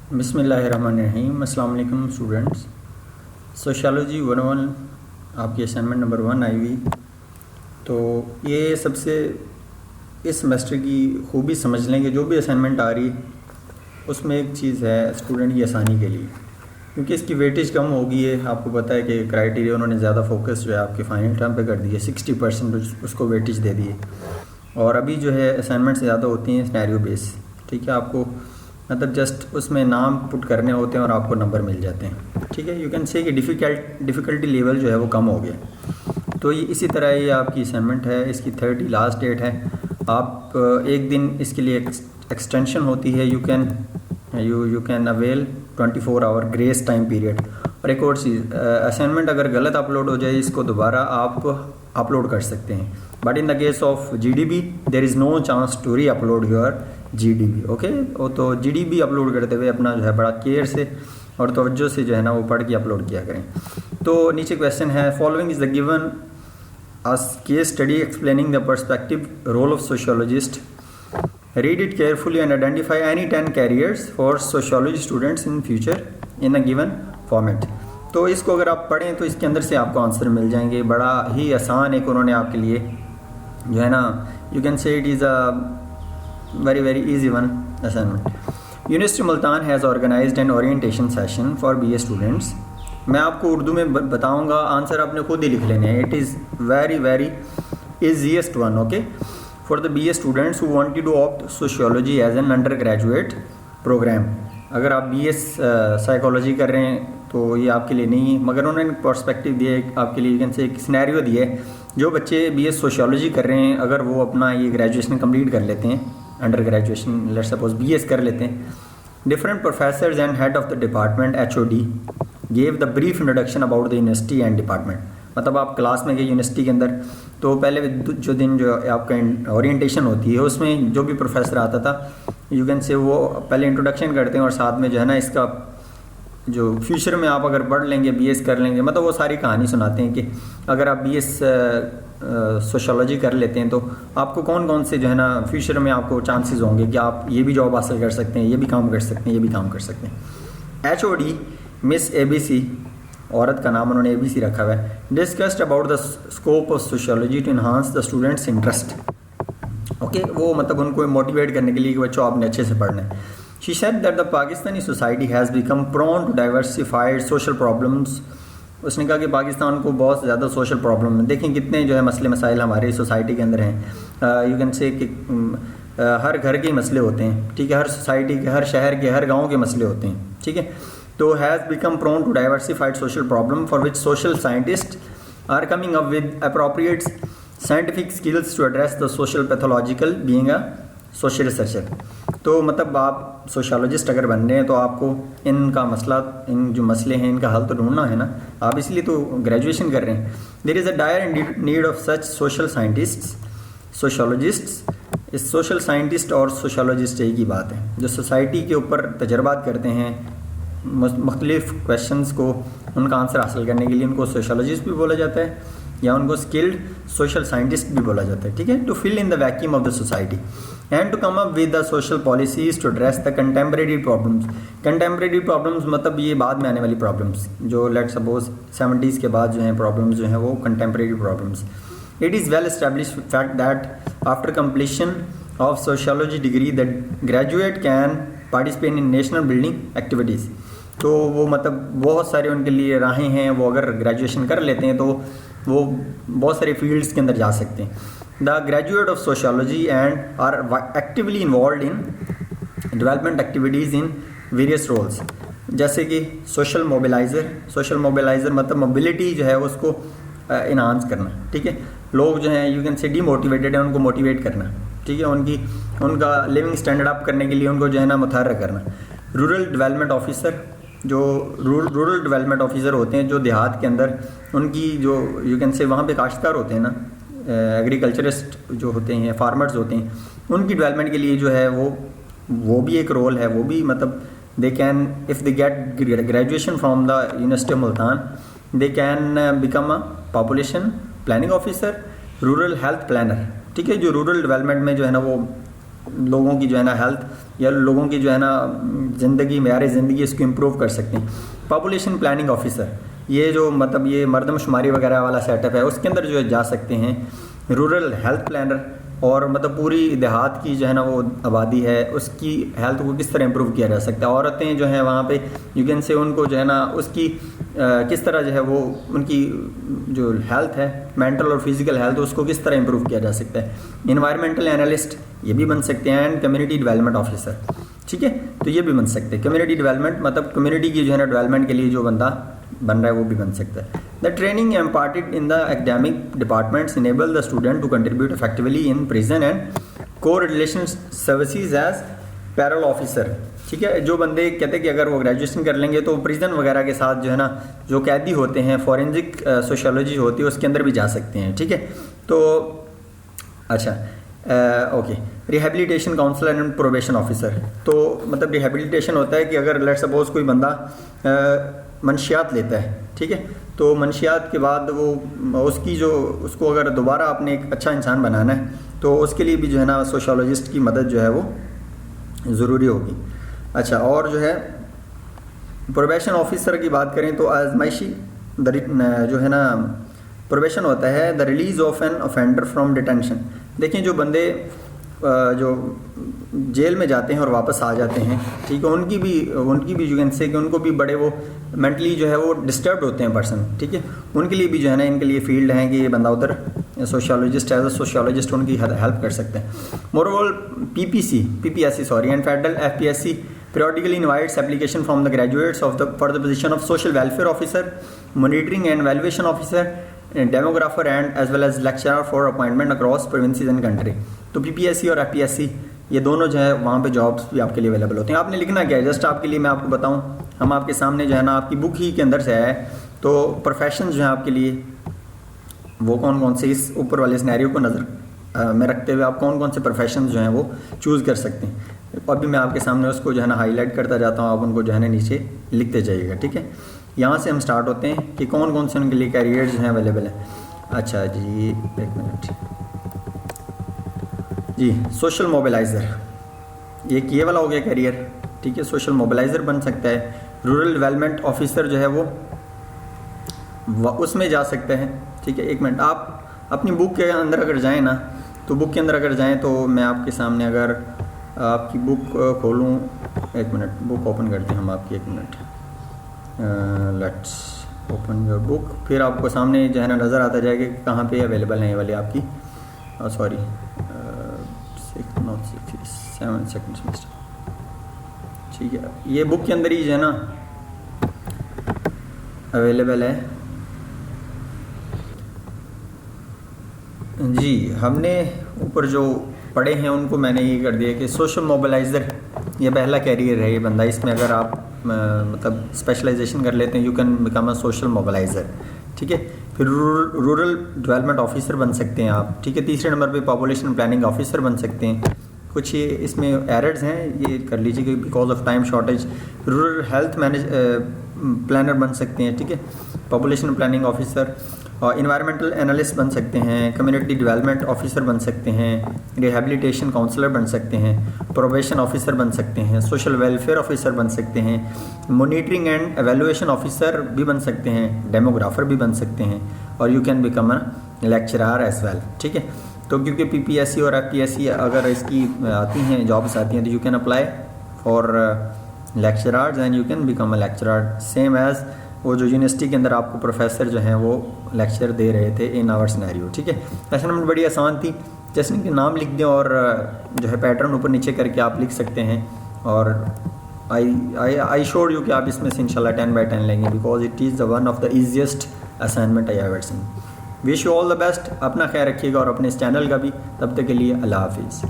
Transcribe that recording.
बिस्मिल्लाहिर्रहमानिर्रहीम। अस्सलाम वालेकुम स्टूडेंट्स। सोशियोलॉजी 101 आपकी असाइनमेंट नंबर 1 आई हुई। तो ये सबसे इस सेमेस्टर की खूबी समझ लें कि जो भी असाइनमेंट आ रही उसमें एक चीज़ है स्टूडेंट की आसानी के लिए, क्योंकि इसकी वेटेज कम होगी। है आपको पता है कि क्राइटेरिया उन्होंने ज़्यादा फोकस जो है आपके फाइनल टर्म पे कर दिए, 60% उसको वेटेज दे दिए। और अभी जो है असाइनमेंट ज़्यादा होती हैं सिनेरियो बेस। ठीक है, आपको मतलब जस्ट उसमें नाम पुट करने होते हैं और आपको नंबर मिल जाते हैं। ठीक है, यू कैन से कि डिफ़िकल्टी लेवल जो है वो कम हो गया। तो ये इसी तरह ये आपकी असाइनमेंट है, इसकी 30 लास्ट डेट है। आप एक दिन इसके लिए एक्सटेंशन होती है, you can avail 24 hour grace time period. और एक और चीज़, असाइनमेंट अगर गलत अपलोड हो जाए इसको दोबारा आप अपलोड कर सकते हैं, but in the case of GDB there is no chance to re upload your GDB। Okay, तो GDB अपलोड करते हुए अपना जो है बड़ा केयर से और तवज्जो से जो है ना वो पढ़ के अपलोड किया करें। तो नीचे क्वेश्चन है, following is the given as case study explaining the perspective role of sociologist. Read it carefully and identify any 10 careers for sociology students in future in a given format. तो इसको अगर आप पढ़ें तो इसके अंदर से आपको आंसर मिल जाएंगे। बड़ा ही आसान एक उन्होंने आपके लिए जो है ना, you can say it is a very easy one assignment. University Multan has organized an orientation session for BA students. मैं आपको उर्दू में बताऊंगा, आंसर आपने खुद ही लिख लेने हैं। It is very easiest one, okay, for the BA students who wanted to opt sociology as an undergraduate program. अगर आप BS साइकोलॉजी कर रहे हैं तो ये आपके लिए नहीं है, मगर उन्होंने पर्सपेक्टिव दिया है आपके लिए, कैन से एक सिनेरियो दिया है। जो बच्चे BS सोशियोलॉजी कर रहे हैं, अगर वो अपना ये ग्रेजुएशन कंप्लीट कर लेते हैं, under graduation let's suppose BS कर लेते हैं, different professors and head of the department HOD gave the brief introduction about the university and department. मतलब आप क्लास में गए यूनिवर्सिटी के अंदर, तो पहले जो दिन जो आपका ओरिएंटेशन होती है उसमें जो भी प्रोफेसर आता था, यू कैन से वो पहले इंट्रोडक्शन करते हैं और साथ में जो है ना इसका जो फ्यूचर में आप अगर पढ़ लेंगे, BS कर लेंगे, मतलब वो सारी कहानी सुनाते हैं कि अगर आप BS सोशियोलॉजी कर लेते हैं तो आपको कौन कौन से जो है ना फ्यूचर में आपको चांसेस होंगे कि आप ये भी जॉब हासिल कर सकते हैं, ये भी काम कर सकते हैं, ये भी काम कर सकते हैं। HOD मिस ABC, औरत का नाम उन्होंने ABC रखा हुआ है, discussed about the scope of sociology to enhance the students interest. Okay, वो मतलब उनको मोटिवेट करने के लिए कि बच्चों आपने अच्छे से पढ़ना है। She said that the Pakistani society has become prone to diversified social problems. उसने कहा कि पाकिस्तान को बहुत ज़्यादा सोशल प्रॉब्लम है। देखें कितने जो है मसले मसाइल हमारी सोसाइटी के अंदर हैं। यू कैन से कि हर घर के मसले होते हैं, ठीक है, हर सोसाइटी के, हर शहर के, हर गाँव के मसले होते हैं, ठीक है। तो has become prone to diversified social problem for which social scientist are coming up with appropriate scientific skills to address the social pathological being a social researcher. तो मतलब आप सोशियोलॉजिस्ट अगर बन रहे हैं तो आपको इनका मसला, इन जो मसले हैं इनका हल तो ढूंढना है ना, आप इसलिए तो ग्रेजुएशन कर रहे हैं। There is a dire need of such social scientists, sociologists. इस सोशल साइंटिस्ट और सोशियोलॉजिस्ट एक ही बात है, जो सोसाइटी के ऊपर तजर्बात करते हैं मुख्तलिफ क्वेश्चंस को, उनका आंसर हासिल करने के लिए उनको सोशियोलॉजिस्ट भी बोला जाता है या उनको स्किल्ड सोशल साइंटिस्ट भी बोला जाता है, ठीक है। To fill in the vacuum of the society and to come up with the social policies to address the contemporary problems. Contemporary problems मतलब ये बाद में आने वाली प्रॉब्लम्स, जो लेट सपोज 70s के बाद जो हैं प्रॉब्लम्स जो हैं वो contemporary problems. It is well established fact that after completion of sociology degree the graduate can participate in national building activities. तो वो मतलब बहुत सारे उनके लिए राहें हैं, वो अगर ग्रेजुएशन कर लेते हैं तो वो बहुत सारे फील्ड्स के अंदर जा सकते हैं। The graduate of sociology and are actively involve in development activities in various roles, जैसे कि सोशल मोबिलाइज़र मतलब मोबिलिटी जो है उसको इन्हांस करना, ठीक है। लोग जो हैं यू कैन से डीमोटिवेटेड है, उनको मोटिवेट करना, ठीक है, उनका लिविंग स्टैंडर्ड अप करने के लिए उनको जो है ना मुतहर्रिक करना। रूरल डेवलपमेंट ऑफिसर, जो रूरल डेवलपमेंट ऑफिसर होते हैं जो देहात के अंदर उनकी जो यू कैन से वहाँ पे काश्तकार होते हैं ना, एग्रीकल्चरिस्ट जो होते हैं, फार्मर्स होते हैं, उनकी डेवलपमेंट के लिए जो है वो भी एक रोल है। वो भी मतलब they can if they get graduation from the university of Multan they can become a population planning officer, rural health planner, ठीक है। जो रूरल डेवलपमेंट में जो है ना वो लोगों की जो है ना हेल्थ या लोगों की जो है ना ज़िंदगी, मेयार ज़िंदगी इसको इम्प्रूव कर सकते हैं। पॉपुलेशन प्लानिंग ऑफिसर, ये जो मतलब ये मरदमशुमारी वगैरह वाला सेटअप है उसके अंदर जो है जा सकते हैं। रूरल हेल्थ प्लानर, और मतलब पूरी देहात की जो है ना वो आबादी है उसकी हेल्थ को किस तरह इम्प्रूव किया जा सकता है। औरतें जो हैं वहाँ पे यू कैन से उनको जो है ना उसकी किस तरह जो है वो उनकी जो हेल्थ है, मेंटल और फिजिकल हेल्थ, उसको किस तरह इम्प्रूव किया जा सकता है। इन्वायरमेंटल एनालिस्ट ये भी बन सकते हैं, एंड कम्युनिटी डेवलपमेंट ऑफिसर, ठीक है, तो ये भी बन सकते हैं। कम्युनिटी डेवलपमेंट मतलब कम्युनिटी की जो है ना डेवलपमेंट के लिए जो बंदा बन रहा है वो भी बन सकता है। The training imparted in the academic departments enable the student to contribute effectively in prison and core relation services as parole officer, ठीक है। जो बंदे कहते हैं कि अगर वो ग्रेजुएशन कर लेंगे तो प्रिजन वगैरह के साथ जो है ना जो कैदी होते हैं, फॉरेंसिक सोशियोलॉजी होती है उसके अंदर भी जा सकते हैं, ठीक है। तो अच्छा okay, rehabilitation counsellor and probation officer, तो मतलब रिहेबिलिटेशन होता है कि अगर लेट्स सपोज कोई बंदा मंशियात लेता है, ठीक है, तो मंशियात के बाद वो उसकी जो उसको अगर दोबारा आपने एक अच्छा इंसान बनाना है तो उसके लिए भी जो है ना सोशियोलॉजिस्ट की मदद जो है वो ज़रूरी होगी। अच्छा, और जो है प्रोबेशन ऑफिसर की बात करें तो आजमाइशी जो है ना प्रोबेशन होता है the release of an offender from detention. देखिए जो बंदे जो जेल में जाते हैं और वापस आ जाते हैं, ठीक है, उनकी भी यू कैन से कि उनको भी बड़े वो मेंटली जो है वो डिस्टर्ब होते हैं पर्सन, ठीक है, उनके लिए भी जो है ना इनके लिए फील्ड है कि ये बंदा उधर सोशियोलॉजिस्ट एज अ सोशियोलॉजिस्ट उनकी हेल्प कर सकते हैं। Moreover PPSC and federal FPSC periodically invites application from the graduates for the position of social welfare officer, monitoring and evaluation officer, demographer and as well as lecturer for appointment across provinces and country। तो PPSC और FPSC ये दोनों जो है वहाँ पे jobs भी आपके लिए अवेलेबल होते हैं। आपने लिखना क्या है, जस्ट आपके लिए मैं आपको बताऊँ, हम आपके सामने जो है ना आपकी बुक ही के अंदर से है, तो प्रोफेशन जो है आपके लिए वो कौन कौन से इस ऊपर वाले सिनेरियो को नज़र में रखते हुए आप कौन कौन से प्रोफेशन जो हैं वो चूज़ कर सकते हैं। अभी मैं आपके सामने उसको जो है ना हाईलाइट करता जाता हूँ, आप उनको जो है ना नीचे लिखते जाइएगा, ठीक है। यहाँ से हम स्टार्ट होते हैं कि कौन कौन से उनके लिए कैरियर जो हैं अवेलेबल हैं। अच्छा जी, एक मिनट जी, सोशल मोबिलाइज़र, एक ये वाला हो गया कैरियर, ठीक है, सोशल मोबिलाइज़र बन सकता है। रूरल डेवलपमेंट ऑफिसर जो है वो उसमें जा सकते हैं, ठीक है। एक मिनट, आप अपनी बुक के अंदर अगर जाएँ ना, तो बुक के अंदर अगर जाएँ तो मैं आपके सामने अगर आपकी बुक खोलूँ, एक मिनट, बुक ओपन करते हैं हम आपकी, एक minute, let's open your book, फिर आपको सामने जो है ना नज़र आता जाएगा कि कहाँ पे अवेलेबल है ये वाली आपकी, सॉरी 7 सेकेंड सेमेस्टर, ठीक है, ये बुक के अंदर ही जो है ना अवेलेबल है जी। हमने ऊपर जो पढ़े हैं उनको मैंने ये कर दिया कि सोशल मोबिलाइज़र ये पहला कैरियर है, ये बंदा, इसमें अगर आप मतलब स्पेशलाइजेशन कर लेते हैं you can become a social mobiliser, ठीक है। फिर रूरल डेवलपमेंट ऑफिसर बन सकते हैं आप, ठीक है। तीसरे नंबर पे पॉपुलेशन प्लानिंग ऑफिसर बन सकते हैं। कुछ ये इसमें एरर्स हैं, ये कर लीजिए because of time shortage. Rural health planner बन सकते हैं, ठीक है, पॉपुलेशन प्लानिंग ऑफिसर, और इन्वायरमेंटल एनालिस्ट बन सकते हैं, कम्युनिटी डेवलपमेंट ऑफिसर बन सकते हैं, रिहेबिलिटेशन काउंसलर बन सकते हैं, प्रोबेशन ऑफिसर बन सकते हैं, सोशल वेलफेयर ऑफिसर बन सकते हैं, मॉनिटरिंग एंड एवेलुएशन ऑफिसर भी बन सकते हैं, डेमोग्राफर भी बन सकते हैं, और you can become a lecturer as well, ठीक है। तो क्योंकि पीपीएससी और एफपीएससी अगर इसकी आती हैं, जॉब्स आती हैं, तो you can apply for lecturers and you can become a lecturer, same as वो जो यूनिवर्सिटी के अंदर आपको प्रोफेसर जो हैं वो लेक्चर दे रहे थे इन आवर सिनेरियो, ठीक है। असाइनमेंट बड़ी आसान थी, जैसे कि नाम लिख दें और जो है पैटर्न ऊपर नीचे करके आप लिख सकते हैं, और आई शोर यू कि आप इसमें से इंशाल्लाह 10 by 10 लेंगे, because it is the one of the easiest assignment I have seen. Wish you all the best, अपना ख्याल रखिएगा और अपने इस चैनल का भी। तब तक के लिए अल्लाह हाफिज़।